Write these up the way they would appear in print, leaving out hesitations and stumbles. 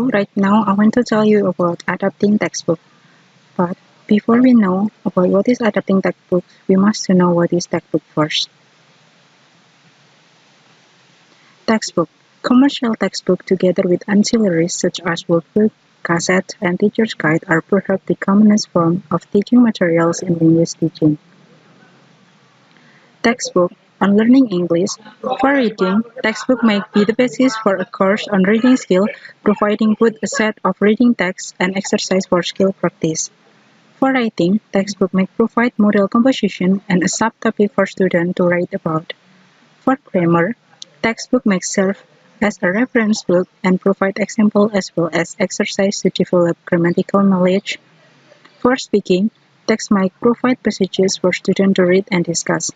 So right now I want to tell you about adapting textbook. But before we know about what is adapting textbook, we must know what is textbook first. Textbook. Commercial textbook together with ancillaries such as workbook, cassette, and teacher's guide are perhaps the commonest form of teaching materials in English teaching. Textbook. On learning English. For reading, textbook may be the basis for a course on reading skill, providing both a set of reading texts and exercise for skill practice. For writing, textbook may provide model composition and a subtopic for students to write about. For grammar, textbook may serve as a reference book and provide examples as well as exercise to develop grammatical knowledge. For speaking, text might provide passages for students to read and discuss.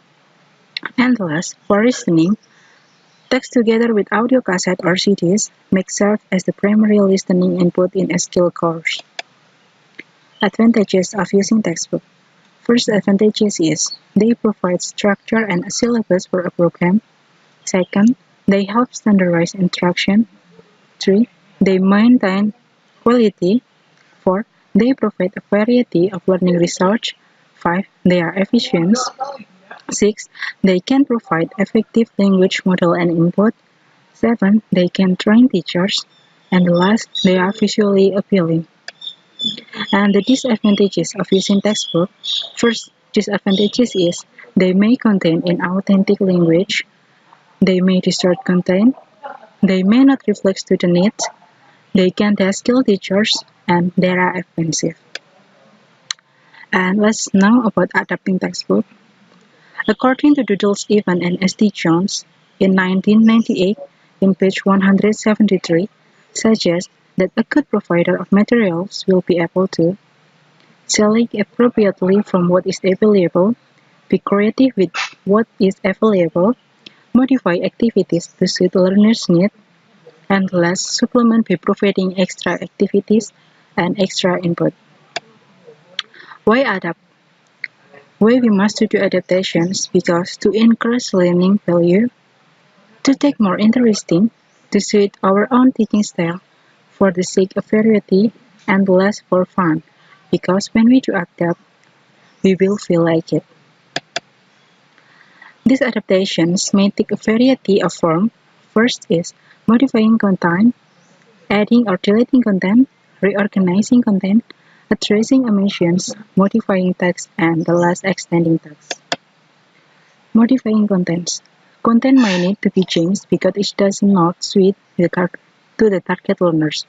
And last, for listening, text together with audio cassette or CDs may serve as the primary listening input in a skill course. Advantages of using textbook. First advantages is they provide structure and a syllabus for a program. Second, they help standardize instruction. 3. They maintain quality. 4. They provide a variety of learning research. 5. They are efficient. 6. They can provide effective language model and input. 7. They can train teachers. And last, they are visually appealing. And the disadvantages of using textbook. First disadvantages is they may contain inauthentic language. They may distort content. They may not reflect student needs. They can test skill teachers, and they are expensive. And let's know about adapting textbook. According to Doodles Evans and S.T. Jones, in 1998, in page 173, suggests that a good provider of materials will be able to select appropriately from what is available, be creative with what is available, modify activities to suit learners' needs, and last, supplement by providing extra activities and extra input. Why adapt? Why we must do adaptations? Because to increase learning value, to take more interesting, to suit our own teaching style, for the sake of variety, and less for fun, because when we do adapt, we will feel like it. These adaptations may take a variety of form. First is modifying content, adding or deleting content, reorganizing content, addressing omissions, modifying text, and the last extending text. Modifying contents. Content may need to be changed because it does not suit to the target learners,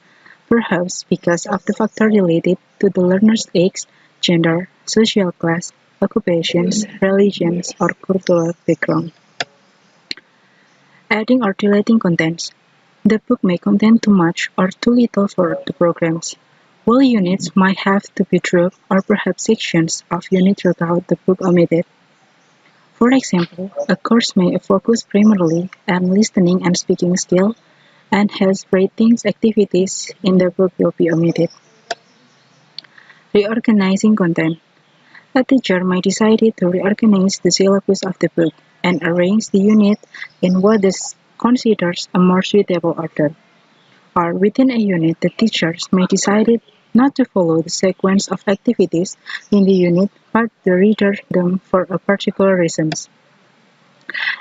perhaps because of the factor related to the learner's age, gender, social class, occupations, religions, or cultural background. Adding or deleting contents. The book may contain too much or too little for the programs. Whole units might have to be dropped or perhaps sections of units without the book omitted. For example, a course may focus primarily on listening and speaking skill and has writing activities in the book will be omitted. Reorganizing content. A teacher might decide to reorganize the syllabus of the book and arrange the unit in what is considered a more suitable order. Or within a unit, the teachers may decide not to follow the sequence of activities in the unit but to reader them for a particular reasons.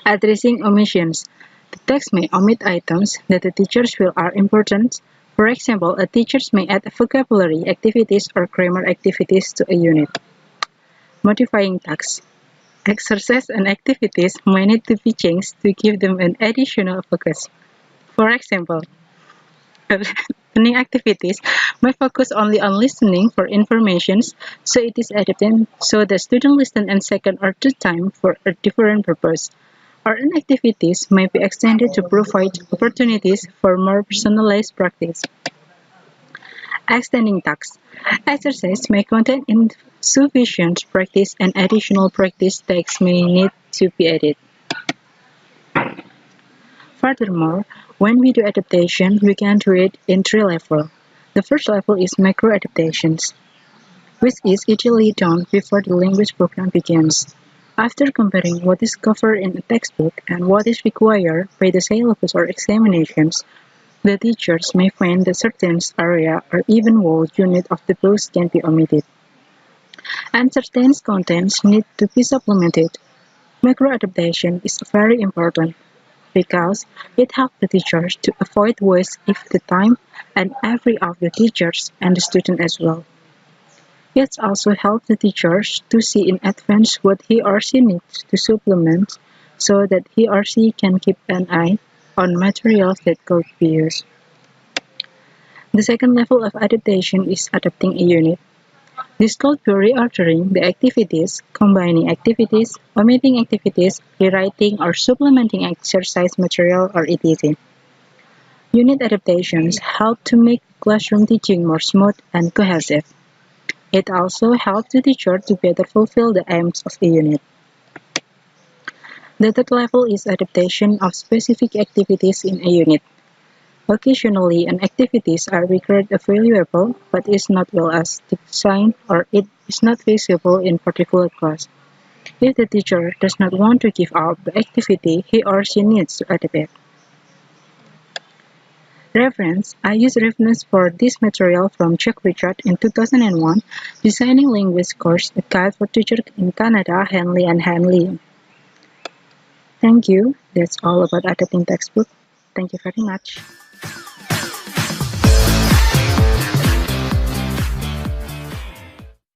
Addressing omissions. The text may omit items that the teachers feel are important. For example, a teacher may add vocabulary activities or grammar activities to a unit. Modifying tasks. Exercise and activities may need to be changed to give them an additional focus. For example, learning activities may focus only on listening for information, so it is adapted so the student listen a second or third time for a different purpose. Or activities may be extended to provide opportunities for more personalized practice. Extending tasks. Exercise may contain insufficient practice and additional practice tasks may need to be added. Furthermore, when we do adaptation, we can do it in 3 levels. The first level is micro-adaptations, which is ideally done before the language program begins. After comparing what is covered in a textbook and what is required by the syllabus or examinations, The teachers may find that certain area or even whole unit of the books can be omitted, and certain contents need to be supplemented. Micro-adaptation is very important because it helps the teachers to avoid waste if the time and effort of the teachers and the student as well. It also helps the teachers to see in advance what he or she needs to supplement so that he or she can keep an eye on materials that could be used. The second level of adaptation is adapting a unit. This called reordering the activities, combining activities, omitting activities, rewriting or supplementing exercise material or etc. Unit adaptations help to make classroom teaching more smooth and cohesive. It also helps the teacher to better fulfill the aims of a unit. The third level is adaptation of specific activities in a unit. Occasionally, an activities are regarded valuable but is not well as designed or it is not feasible in particular class. If the teacher does not want to give up the activity, he or she needs to adapt it. Reference: I use reference for this material from Jack Richard in 2001, Designing Language Course, a guide for teachers in Canada, Henley and Henley. Thank you. That's all about adapting textbook. Thank you very much.